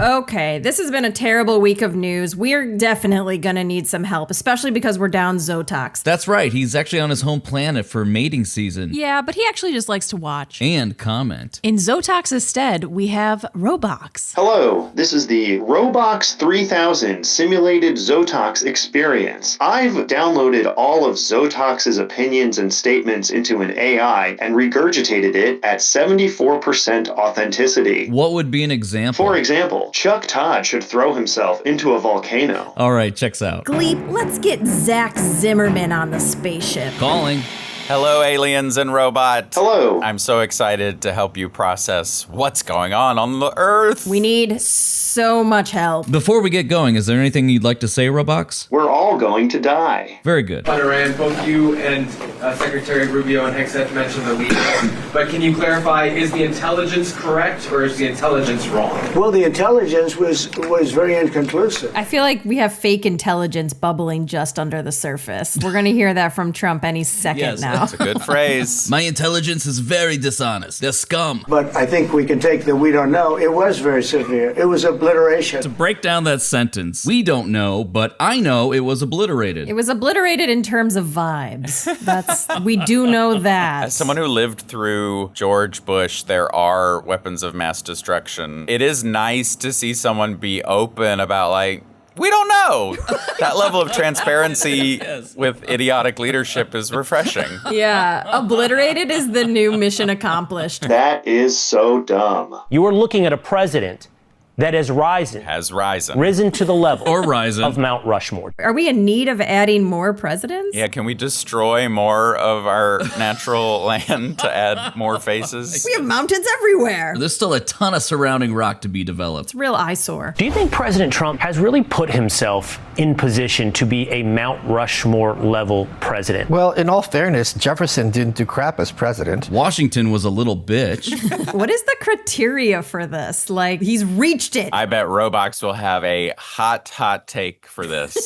Okay, this has been a terrible week of news. We're definitely gonna need some help, especially because we're down Zotox. That's right, he's actually on his home planet for mating season. Yeah, but he actually just likes to watch. And comment. In Zotox's stead, we have Robox. Hello, this is the Robox 3000 simulated Zotox experience. I've downloaded all of Zotox's opinions and statements into an AI and regurgitated it at 74% authenticity. What would be an example? For example, Chuck Todd should throw himself into a volcano. All right, checks out. Gleep, let's get Zach Zimmerman on the spaceship. Calling. Hello, aliens and robots. Hello. I'm so excited to help you process what's going on the Earth. We need so much help. Before we get going, is there anything you'd like to say, Robox? We're all going to die. Very good. Iran, both you and Secretary Rubio and Hexet mentioned the lead. But can you clarify, is the intelligence correct or is the intelligence wrong? Well, the intelligence was very inconclusive. I feel like we have fake intelligence bubbling just under the surface. We're gonna hear that from Trump any second now. That's a good phrase. My intelligence is very dishonest. They're scum. But I think we can take the we don't know. It was very severe. It was obliteration. To break down that sentence, we don't know, but I know it was obliterated. It was obliterated in terms of vibes. We do know that. As someone who lived through George Bush, there are weapons of mass destruction. It is nice to see someone be open about, like, we don't know. That level of transparency Yes. with idiotic leadership is refreshing. Yeah, obliterated is the new mission accomplished. That is so dumb. You are looking at a president that has risen to the level Or risen. of Mount Rushmore. Are we in need of adding more presidents? Yeah, can we destroy more of our natural land to add more faces? We have mountains everywhere. There's still a ton of surrounding rock to be developed. It's a real eyesore. Do you think President Trump has really put himself in position to be a Mount Rushmore level president? Well, in all fairness, Jefferson didn't do crap as president. Washington was a little bitch. What is the criteria for this? Like, he's reached it. I bet Robox will have a hot take for this.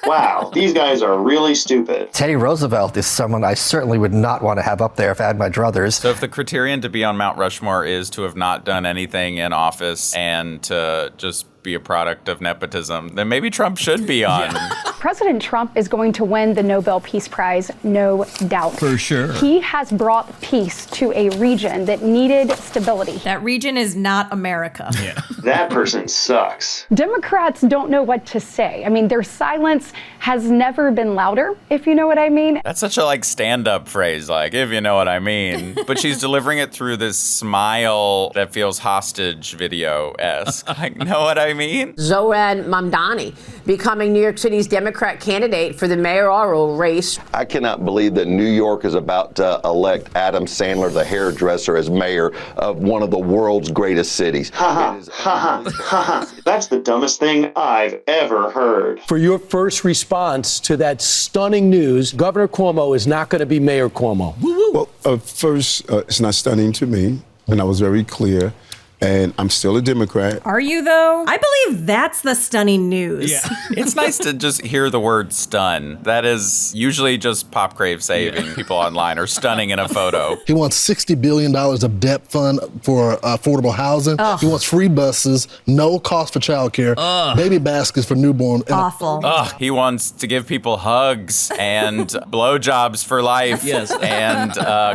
Wow, these guys are really stupid. Teddy Roosevelt is someone I certainly would not want to have up there if I had my druthers. So if the criterion to be on Mount Rushmore is to have not done anything in office and to just be a product of nepotism, then maybe Trump should be on. President Trump is going to win the Nobel Peace Prize, no doubt. For sure. He has brought peace to a region that needed stability. That region is not America. Yeah. That person sucks. Democrats don't know what to say. I mean, their silence has never been louder, if you know what I mean. That's such a stand-up phrase, like, if you know what I mean. But she's delivering it through this smile that feels hostage video-esque. Like, know what I mean? Zoran Mamdani becoming New York City's Democrat candidate for the mayoral race. I cannot believe that New York is about to elect Adam Sandler, the hairdresser, as mayor of one of the world's greatest cities. Ha ha. That's the dumbest thing I've ever heard. For your first response to that stunning news, Governor Cuomo is not going to be Mayor Cuomo. Well, first, it's not stunning to me, and I was very clear. And I'm still a Democrat. Are you, though? I believe that's the stunning news. Yeah. It's nice to just hear the word stun. That is usually just Pop Crave saving people online or stunning in a photo. He wants $60 billion of debt fund for affordable housing. Ugh. He wants free buses, no cost for childcare, baby baskets for newborn. Awful. He wants to give people hugs and blowjobs for life. Yes. And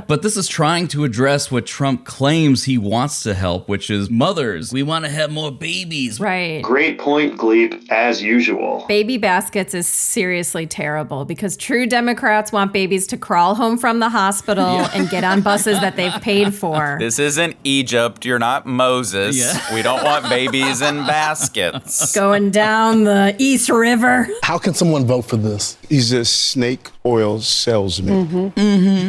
but this is trying to address what Trump claims he wants to help, which is mothers. We want to have more babies. Right. Great point, Gleep, as usual. Baby baskets is seriously terrible because true Democrats want babies to crawl home from the hospital and get on buses that they've paid for. This isn't Egypt. You're not Moses. Yeah. We don't want babies in baskets. Going down the East River. How can someone vote for this? He's a snake oil salesman.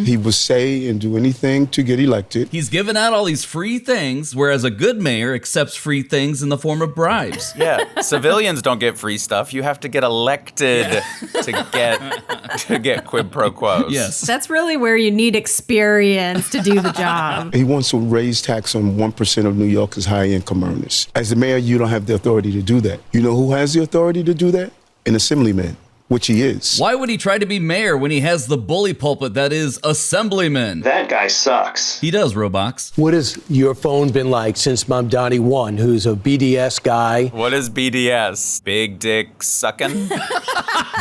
He will say and do anything to get elected. He's giving out all these free things, whereas a good mayor accepts free things in the form of bribes. Yeah, civilians don't get free stuff. You have to get elected to get quid pro quos. Yes. That's really where you need experience to do the job. He wants to raise tax on 1% of New Yorkers' high-income earners. As the mayor, you don't have the authority to do that. You know who has the authority to do that? An assemblyman. which he is. Why would he try to be mayor when he has the bully pulpit that is assemblyman? That guy sucks. He does, Robox. What has your phone been like since Mamdani won, who's a BDS guy? What is BDS? Big dick sucking?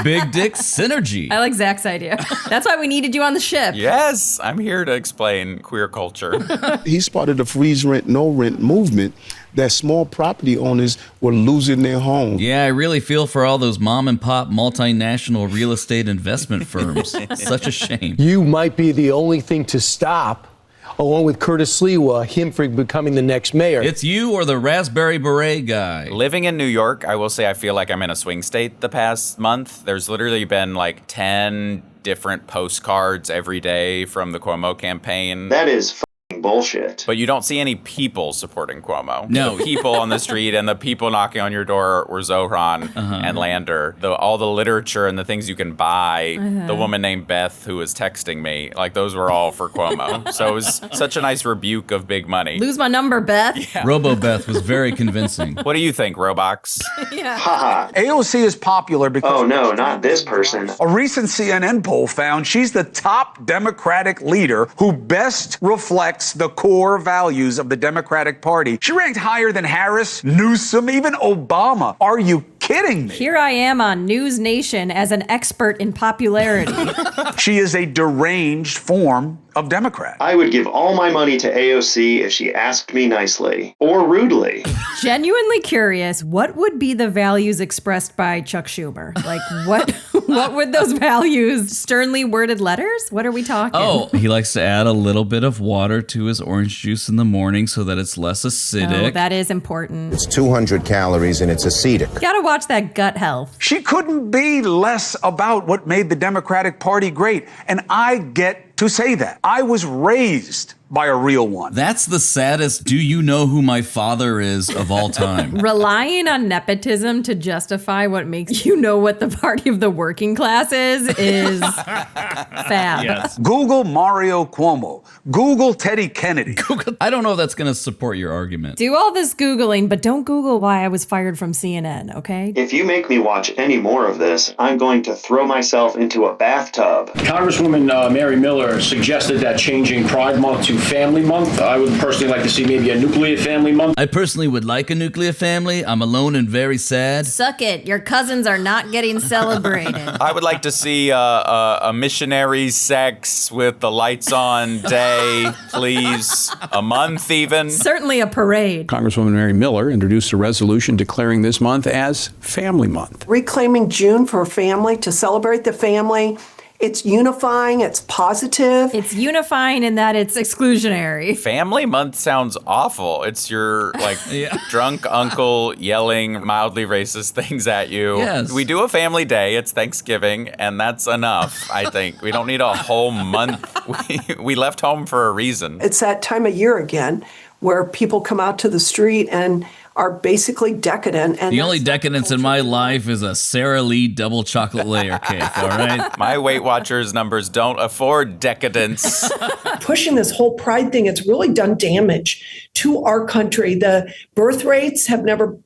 Big dick synergy. I like Zach's idea. That's why we needed you on the ship. Yes, I'm here to explain queer culture. He's part of the freeze rent, no rent movement that small property owners were losing their homes. Yeah, I really feel for all those mom and pop multinational real estate investment firms. Such a shame. You might be the only thing to stop, along with Curtis Sliwa, him from becoming the next mayor. It's you or the Raspberry Beret guy. Living in New York, I will say I feel like I'm in a swing state the past month. There's literally been like 10 different postcards every day from the Cuomo campaign. That is bullshit. But you don't see any people supporting Cuomo. No. The people on the street and the people knocking on your door were Zohran and Lander. All the literature and the things you can buy, the woman named Beth who was texting me, like those were all for Cuomo. So it was such a nice rebuke of big money. Lose my number, Beth. Yeah. Robo-Beth was very convincing. What do you think, Robox? Yeah. Haha. AOC is popular because... Oh no, not this person. A recent CNN poll found she's the top Democratic leader who best reflects the core values of the Democratic Party. She ranked higher than Harris, Newsom, even Obama. Are you kidding me? Here I am on News Nation as an expert in popularity. She is a deranged form of Democrat. I would give all my money to AOC if she asked me nicely or rudely. Genuinely curious, what would be the values expressed by Chuck Schumer? Like what would those values? Sternly worded letters? What are we talking? Oh, he likes to add a little bit of water to his orange juice in the morning so that it's less acidic. Oh, that is important. It's 200 calories and it's acidic. Gotta watch that gut health. She couldn't be less about what made the Democratic Party great. And I get to say that. I was raised by a real one. That's the saddest "do you know who my father is" of all time. Relying on nepotism to justify what makes you know what the party of the working class is fab. Yes. Google Mario Cuomo. Google Teddy Kennedy. I don't know if that's going to support your argument. Do all this Googling, but don't Google why I was fired from CNN, okay? If you make me watch any more of this, I'm going to throw myself into a bathtub. Congresswoman Mary Miller suggested that changing Pride Month to Family Month. I would personally like to see maybe a nuclear family month. I personally would like a nuclear family. I'm alone and very sad. Suck it. Your cousins are not getting celebrated. I would like to see a missionary sex with the lights on day, please. A month even. Certainly a parade. Congresswoman Mary Miller introduced a resolution declaring this month as Family Month. Reclaiming June for family, to celebrate the family. It's unifying, it's positive. It's unifying in that it's exclusionary. Family Month sounds awful. It's your, drunk uncle yelling mildly racist things at you. Yes. We do a family day, it's Thanksgiving, and that's enough, I think. We don't need a whole month. We left home for a reason. It's that time of year again where people come out to the street and are basically decadent. And the only decadence in my life is a Sara Lee double chocolate layer cake, all right? My Weight Watchers numbers don't afford decadence. Pushing this whole pride thing, it's really done damage to our country. The birth rates have never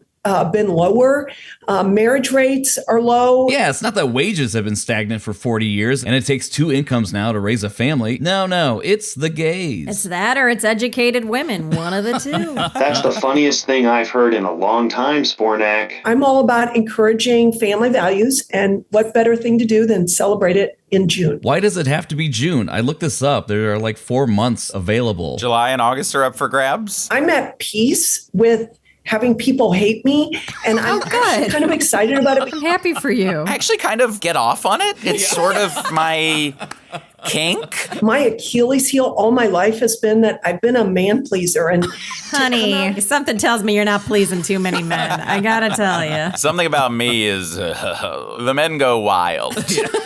been lower. Marriage rates are low. Yeah, it's not that wages have been stagnant for 40 years and it takes 2 incomes now to raise a family. No, it's the gays. It's that or it's educated women, one of the two. That's the funniest thing I've heard in a long time, Spornak. I'm all about encouraging family values, and what better thing to do than celebrate it in June. Why does it have to be June? I looked this up. There are like 4 months available. July and August are up for grabs. I'm at peace with having people hate me, and I'm actually kind of excited about it. I'm happy for you. I actually kind of get off on it. It's sort of my kink. My Achilles heel all my life has been that I've been a man pleaser. And honey, something tells me you're not pleasing too many men. I gotta tell you. Something about me is the men go wild.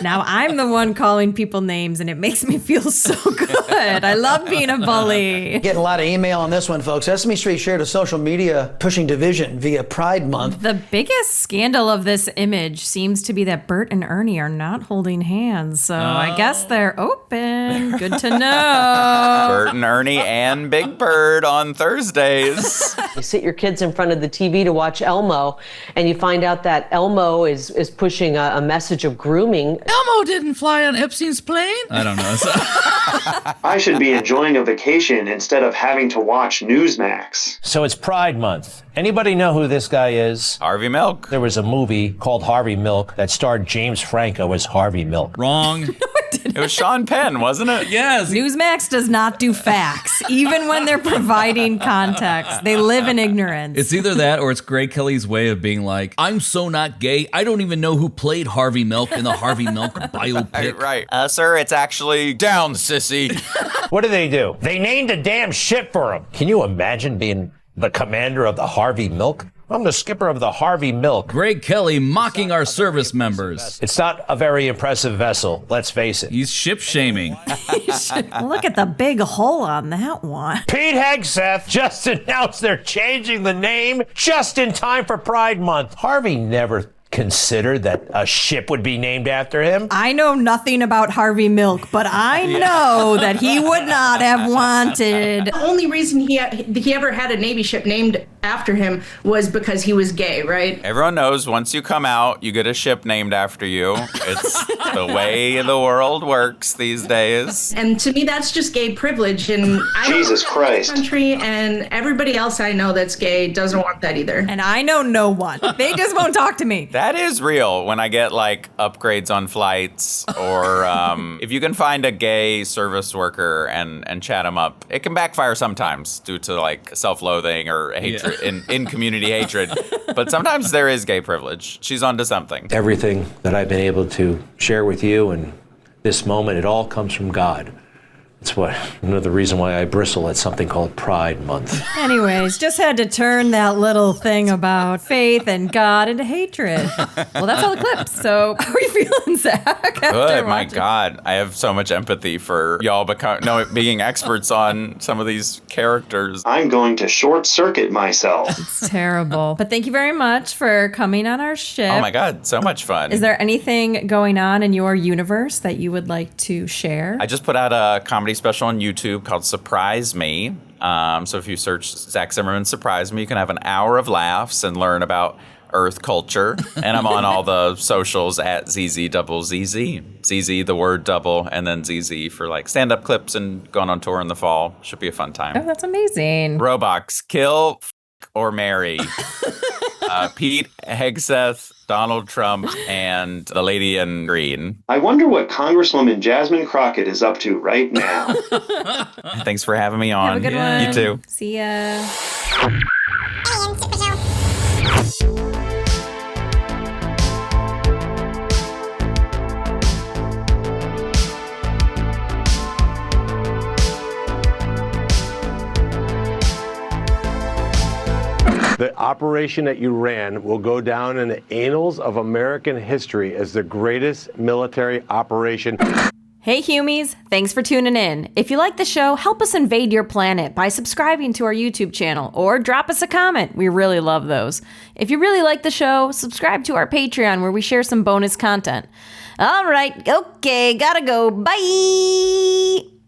Now I'm the one calling people names, and it makes me feel so good. I love being a bully. Getting a lot of email on this one, folks. Sesame Street shared a social media pushing division via Pride Month. The biggest scandal of this image seems to be that Bert and Ernie are not holding hands. So I guess they're, open. Good to know. Bert and Ernie and Big Bird on Thursdays. You sit your kids in front of the TV to watch Elmo, and you find out that Elmo is pushing a message of grooming. Elmo didn't fly on Epstein's plane? I don't know. I should be enjoying a vacation instead of having to watch Newsmax. So it's Pride Month. Anybody know who this guy is? Harvey Milk. There was a movie called Harvey Milk that starred James Franco as Harvey Milk. Wrong. It was Sean Penn, wasn't it? Yes. Newsmax does not do facts, even when they're providing context. They live in ignorance. It's either that or it's Greg Kelly's way of being like, I'm so not gay, I don't even know who played Harvey Milk in the Harvey Milk biopic. Right. Sir, it's actually down, sissy. What do? They named a damn ship for him. Can you imagine being the commander of the Harvey Milk? I'm the skipper of the Harvey Milk. Greg Kelly mocking our service members. It's not a very impressive vessel, let's face it. He's ship shaming. Look at the big hole on that one. Pete Hegseth just announced they're changing the name just in time for Pride Month. Harvey never considered that a ship would be named after him. I know nothing about Harvey Milk, but I know that he would not have wanted. The only reason he ever had a Navy ship named after him was because he was gay, right? Everyone knows once you come out, you get a ship named after you. It's the way the world works these days. And to me, that's just gay privilege. And I Jesus don't want that in this Christ. country, and everybody else I know that's gay doesn't want that either. And I know no one. They just won't talk to me. That is real when I get like upgrades on flights or if you can find a gay service worker and chat them up, it can backfire sometimes due to like self-loathing or hatred, in community hatred. But sometimes there is gay privilege. She's onto something. Everything that I've been able to share with you and this moment, it all comes from God. It's another reason why I bristle at something called Pride Month. Anyways, just had to turn that little thing about faith and God into hatred. Well, that's all the clips. So how are you feeling, Zach? Good, my God. I have so much empathy for y'all being experts on some of these characters. I'm going to short circuit myself. It's terrible. But thank you very much for coming on our ship. Oh my God, so much fun. Is there anything going on in your universe that you would like to share? I just put out a comedy special on YouTube called Surprise Me. So if you search Zach Zimmerman Surprise Me, you can have an hour of laughs and learn about Earth culture. And I'm on all the socials at ZZ. ZZ, the word double, and then ZZ for like stand-up clips and going on tour in the fall. Should be a fun time. Oh, that's amazing. Robox, kill, or marry. Pete Hegseth, Donald Trump, and the lady in green. I wonder what Congresswoman Jasmine Crockett is up to right now. Thanks for having me on. Have a good one. You too. See ya. The operation that you ran will go down in the annals of American history as the greatest military operation. Hey Humies, thanks for tuning in. If you like the show, help us invade your planet by subscribing to our YouTube channel or drop us a comment. We really love those. If you really like the show, subscribe to our Patreon where we share some bonus content. All right, okay, gotta go. Bye!